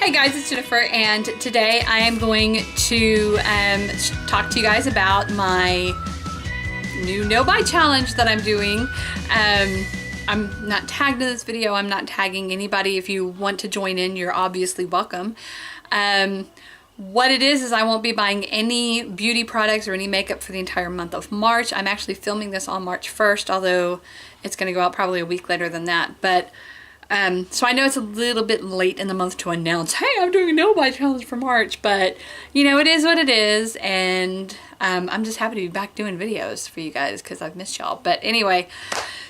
Hey guys, it's Jennifer, and today I am going to talk to you guys about my new no-buy challenge that I'm doing. I'm not tagged in this video. I'm not tagging anybody. If you want to join in, you're obviously welcome. What it is I won't be buying any beauty products or any makeup for the entire month of March. I'm actually filming this on March 1st, although it's going to go out probably a week later than that. But so I know it's a little bit late in the month to announce, hey, I'm doing a no-buy challenge for March, but you know, it is what it is, and I'm just happy to be back doing videos for you guys because I've missed y'all. But anyway,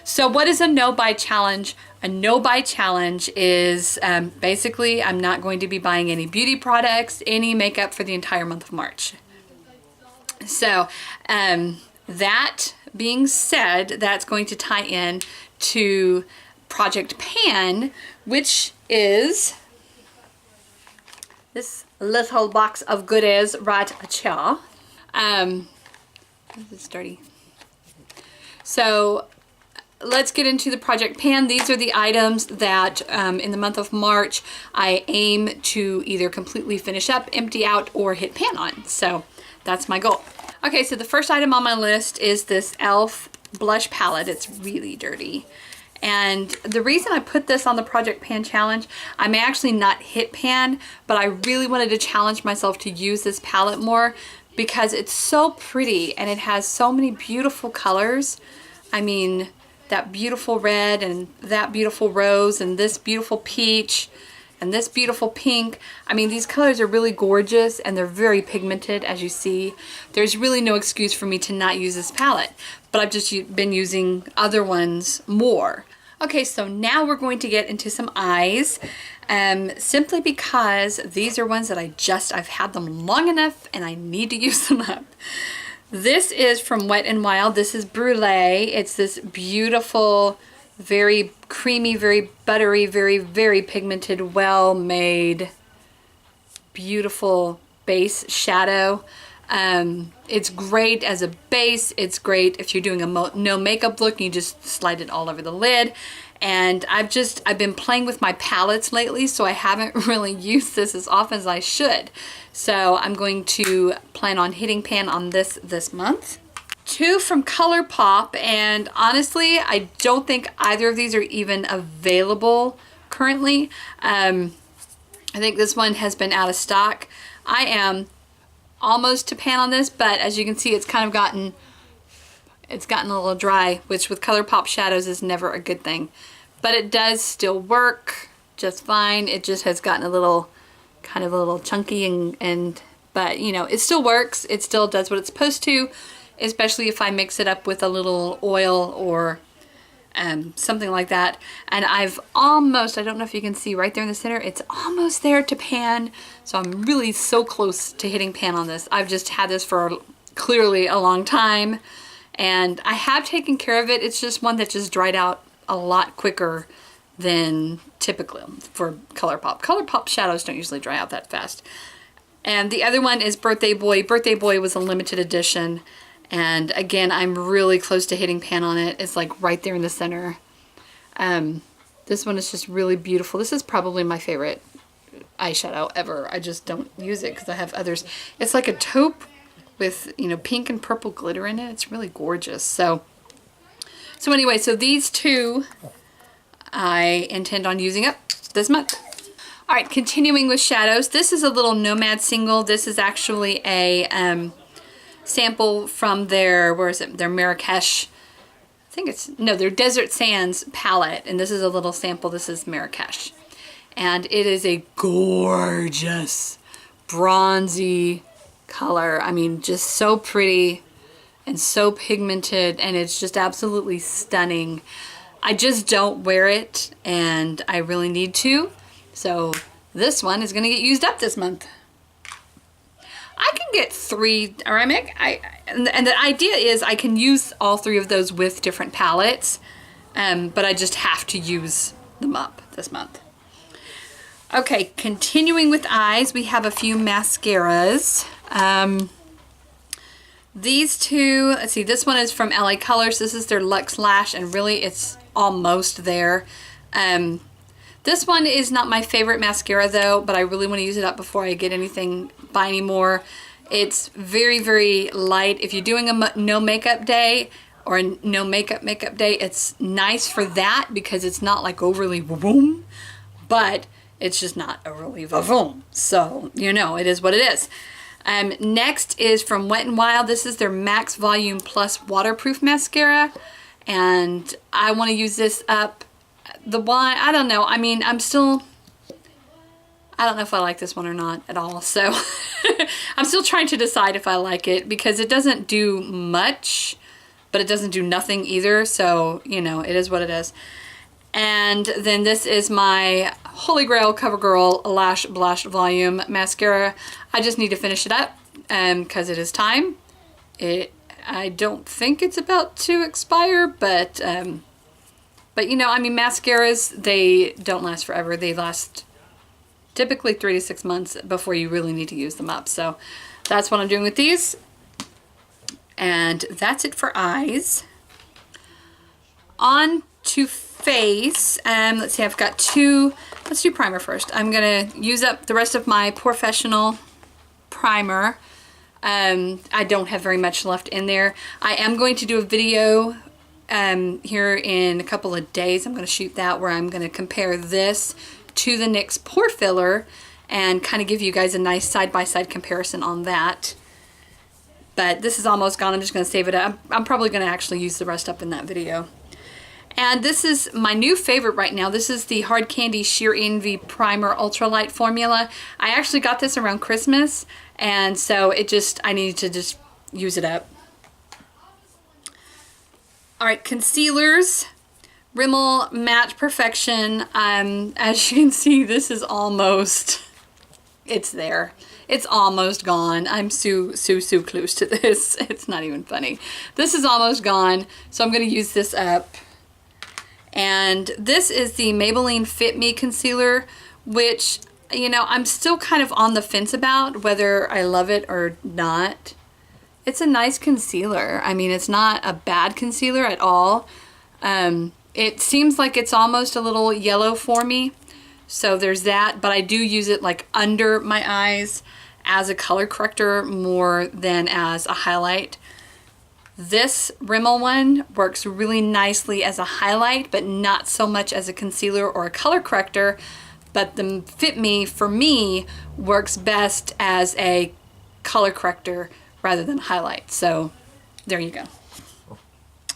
so what is a no-buy challenge? A no-buy challenge is basically I'm not going to be buying any beauty products, any makeup for the entire month of March. So that being said, that's going to tie in to Project Pan, which is this little box of goodies right here. This is dirty. So let's get into the Project Pan. These are the items that in the month of March I aim to either completely finish up, empty out, or hit pan on. So that's my goal. Okay, so the first item on my list is this e.l.f. blush palette. It's really dirty. And the reason I put this on the Project Pan challenge, I may actually not hit pan, but I really wanted to challenge myself to use this palette more because it's so pretty and it has so many beautiful colors. I mean, that beautiful red and that beautiful rose and this beautiful peach and this beautiful pink. I mean, these colors are really gorgeous and they're very pigmented, as you see. There's really no excuse for me to not use this palette, but I've just been using other ones more. Okay, so now we're going to get into some eyes, simply because these are ones that I've had them long enough and I need to use them up. This is from Wet n Wild. This is Brulee. It's this beautiful, very creamy, very buttery, very, very pigmented, well-made, beautiful base shadow. It's great as a base. It's great if you're doing a no makeup look and you just slide it all over the lid. And I've been playing with my palettes lately, so I haven't really used this as often as I should. So I'm going to plan on hitting pan on this month. Two from ColourPop, and honestly, I don't think either of these are even available currently. I think this one has been out of stock. I am almost to pan on this, but as you can see, it's gotten a little dry, which with ColourPop shadows is never a good thing. But it does still work just fine. It just has gotten a little chunky but you know, it still works. It still does what it's supposed to, especially if I mix it up with a little oil or something like that. And I've almost, I don't know if you can see right there in the center, it's almost there to pan. So I'm really so close to hitting pan on this. I've just had this for clearly a long time and I have taken care of it. It's just one that just dried out a lot quicker than typically for ColourPop. ColourPop shadows don't usually dry out that fast. And the other one is Birthday Boy. Birthday Boy was a limited edition. And again, I'm really close to hitting pan on it. It's like right there in the center. This one is just really beautiful. This is probably my favorite eyeshadow ever. I just don't use it because I have others. It's like a taupe with, you know, pink and purple glitter in it. It's really gorgeous. So anyway, so these two I intend on using up this month. All right, continuing with shadows. This is a little Nomad single. This is actually a sample from their, where is it? Their Marrakesh, I think it's, no, their Desert Sands palette. And this is a little sample. This is Marrakesh. And it is a gorgeous bronzy color. I mean, just so pretty and so pigmented, and it's just absolutely stunning. I just don't wear it and I really need to. So this one is going to get used up this month. I can get three, or and the idea is I can use all three of those with different palettes, but I just have to use them up this month. Okay, continuing with eyes, we have a few mascaras. These two, let's see, this one is from LA Colors. This is their Luxe Lash, and really it's almost there. This one is not my favorite mascara though, but I really want to use it up before I get anything, buy any more. It's very, very light. If you're doing a no makeup day or a no makeup day, it's nice for that because it's not like overly boom, but it's just not overly boom. So, you know, it is what it is. Next is from Wet n Wild. This is their Max Volume Plus Waterproof Mascara. And I want to use this up. The one, I don't know. I mean, I don't know if I like this one or not at all. So I'm still trying to decide if I like it because it doesn't do much, but it doesn't do nothing either. So, you know, it is what it is. And then this is my Holy Grail CoverGirl Lash Blush Volume Mascara. I just need to finish it up because it is time. I don't think it's about to expire, but you know, I mean, mascaras, they don't last forever. They last typically 3 to 6 months before you really need to use them up. So that's what I'm doing with these. And that's it for eyes. On to face. Let's see, I've got two. Let's do primer first. I'm gonna use up the rest of my Professional primer. I don't have very much left in there. I am going to do a video here in a couple of days. I'm going to shoot that where I'm going to compare this to the NYX Pore Filler and kind of give you guys a nice side-by-side comparison on that. But this is almost gone. I'm just going to save it up. I'm probably going to actually use the rest up in that video. And this is my new favorite right now. This is the Hard Candy Sheer Envy Primer Ultralight Formula. I actually got this around Christmas, and so I needed to just use it up. All right, concealers. Rimmel Matte Perfection. As you can see, this is almost, it's there. It's almost gone. I'm so close to this. It's not even funny. This is almost gone, so I'm going to use this up. And this is the Maybelline Fit Me Concealer, which, you know, I'm still kind of on the fence about whether I love it or not. It's a nice concealer. I mean, it's not a bad concealer at all. It seems like it's almost a little yellow for me. So there's that, but I do use it like under my eyes as a color corrector more than as a highlight. This Rimmel one works really nicely as a highlight, but not so much as a concealer or a color corrector. But the Fit Me, for me, works best as a color corrector rather than highlight. So there you go.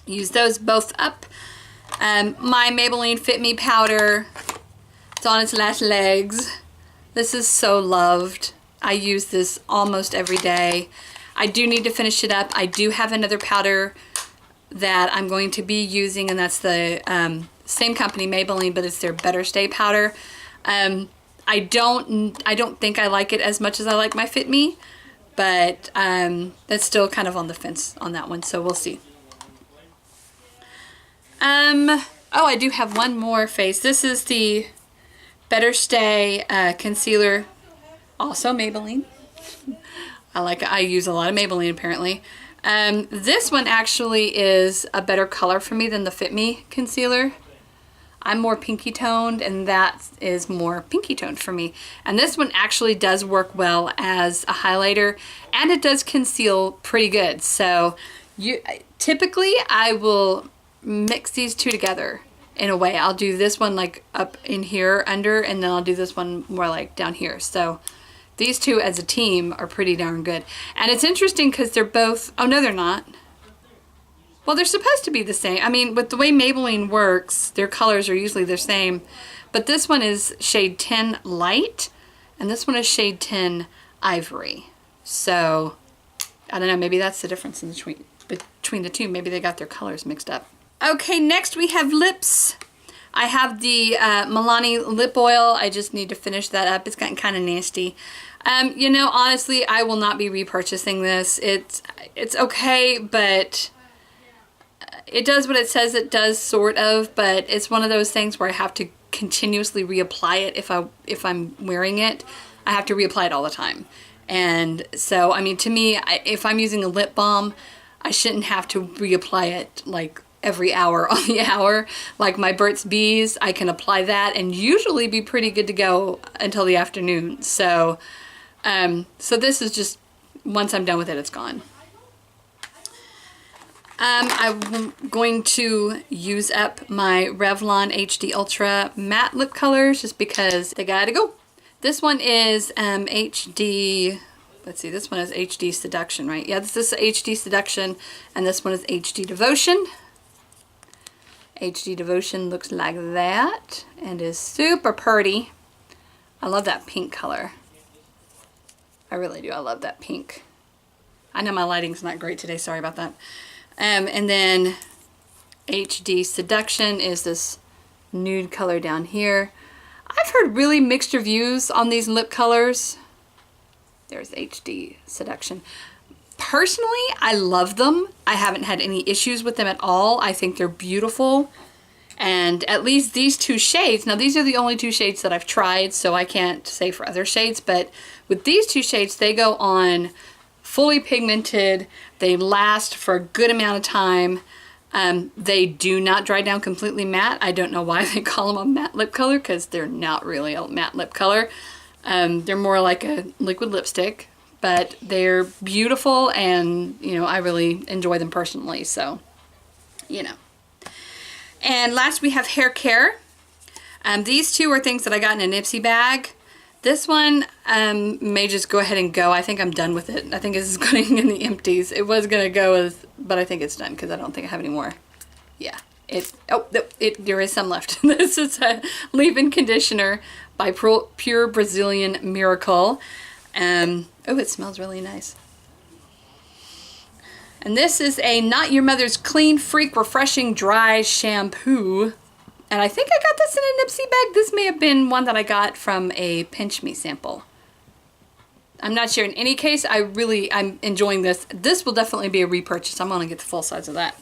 Use those both up. My Maybelline Fit Me powder, it's on its last legs. This is so loved. I use this almost every day. I do need to finish it up. I do have another powder that I'm going to be using, and that's the same company, Maybelline, but it's their Better Stay powder. I don't think I like it as much as I like my Fit Me, but that's still kind of on the fence on that one, so we'll see. Oh, I do have one more face. This is the Better Stay concealer, also Maybelline. I use a lot of Maybelline apparently. This one actually is a better color for me than the Fit Me concealer. I'm more pinky toned, and that is more pinky toned for me. And this one actually does work well as a highlighter, and it does conceal pretty good. So typically I will mix these two together in a way. I'll do this one like up in here under, and then I'll do this one more like down here. So these two as a team are pretty darn good. And it's interesting because they're both, oh no, they're not. Well, they're supposed to be the same. I mean, with the way Maybelline works, their colors are usually the same. But this one is shade 10 Light, and this one is shade 10 Ivory. So, I don't know, maybe that's the difference in between the two. Maybe they got their colors mixed up. Okay, next we have lips. I have the Milani lip oil. I just need to finish that up. It's gotten kind of nasty. You know, honestly, I will not be repurchasing this. It's okay, but it does what it says it does, sort of, but it's one of those things where I have to continuously reapply it if I'm wearing it. I have to reapply it all the time. And so, I mean, to me, if I'm using a lip balm, I shouldn't have to reapply it like every hour on the hour. Like my Burt's Bees, I can apply that and usually be pretty good to go until the afternoon. So, so this is just, once I'm done with it, it's gone. I'm going to use up my Revlon HD Ultra Matte Lip Colors just because they gotta go. This one is HD, let's see, this one is HD Seduction, right? Yeah, this is HD Seduction, and this one is HD Devotion. HD Devotion looks like that and is super pretty. I love that pink color. I really do. I love that pink. I know my lighting's not great today. Sorry about that. And then HD Seduction is this nude color down here. I've heard really mixed reviews on these lip colors. There's HD Seduction. Personally, I love them. I haven't had any issues with them at all. I think they're beautiful. And at least these two shades, now these are the only two shades that I've tried, so I can't say for other shades, but with these two shades, they go on fully pigmented. They last for a good amount of time. They do not dry down completely matte. I don't know why they call them a matte lip color, because they're not really a matte lip color. They're more like a liquid lipstick, but they're beautiful, and you know, I really enjoy them personally, so you know. And last we have hair care. These two are things that I got in a Nipsey bag. This one may just go ahead and go. I think I'm done with it. I think this is going in the empties. It was gonna go with, but I think it's done because I don't think I have any more. Yeah, there is some left. This is a leave-in conditioner by Pure Brazilian Miracle. Oh, it smells really nice. And this is a Not Your Mother's Clean Freak Refreshing Dry Shampoo. And I think I got this in a Nipsey bag. This may have been one that I got from a Pinch Me sample. I'm not sure. In any case, I'm enjoying this. This will definitely be a repurchase. I'm gonna get the full size of that.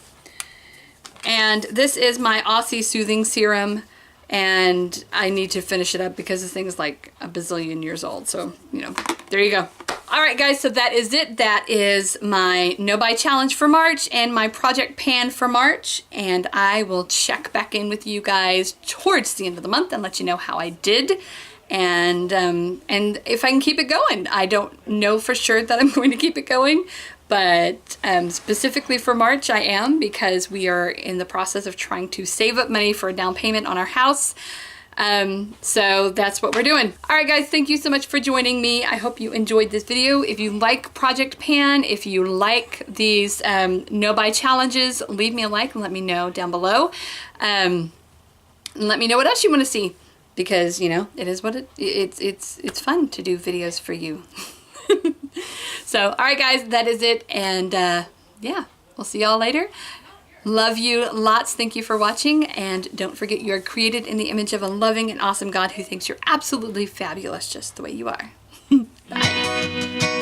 And this is my Aussie Soothing Serum. And I need to finish it up because this thing is like a bazillion years old. So, you know, there you go. All right, guys, so that is it. That is my no-buy challenge for March and my project pan for March. And I will check back in with you guys towards the end of the month and let you know how I did. And if I can keep it going. I don't know for sure that I'm going to keep it going, but specifically for March I am, because we are in the process of trying to save up money for a down payment on our house. So that's what we're doing. All right, guys, thank you so much for joining me. I hope you enjoyed this video. If you like Project Pan, if you like these no-buy challenges, leave me a like and let me know down below. And let me know what else you want to see, because you know, it is what it's fun to do videos for you. So, all right, guys, that is it. And yeah, we'll see y'all later. Love you lots. Thank you for watching. And don't forget, you are created in the image of a loving and awesome God who thinks you're absolutely fabulous just the way you are. Bye.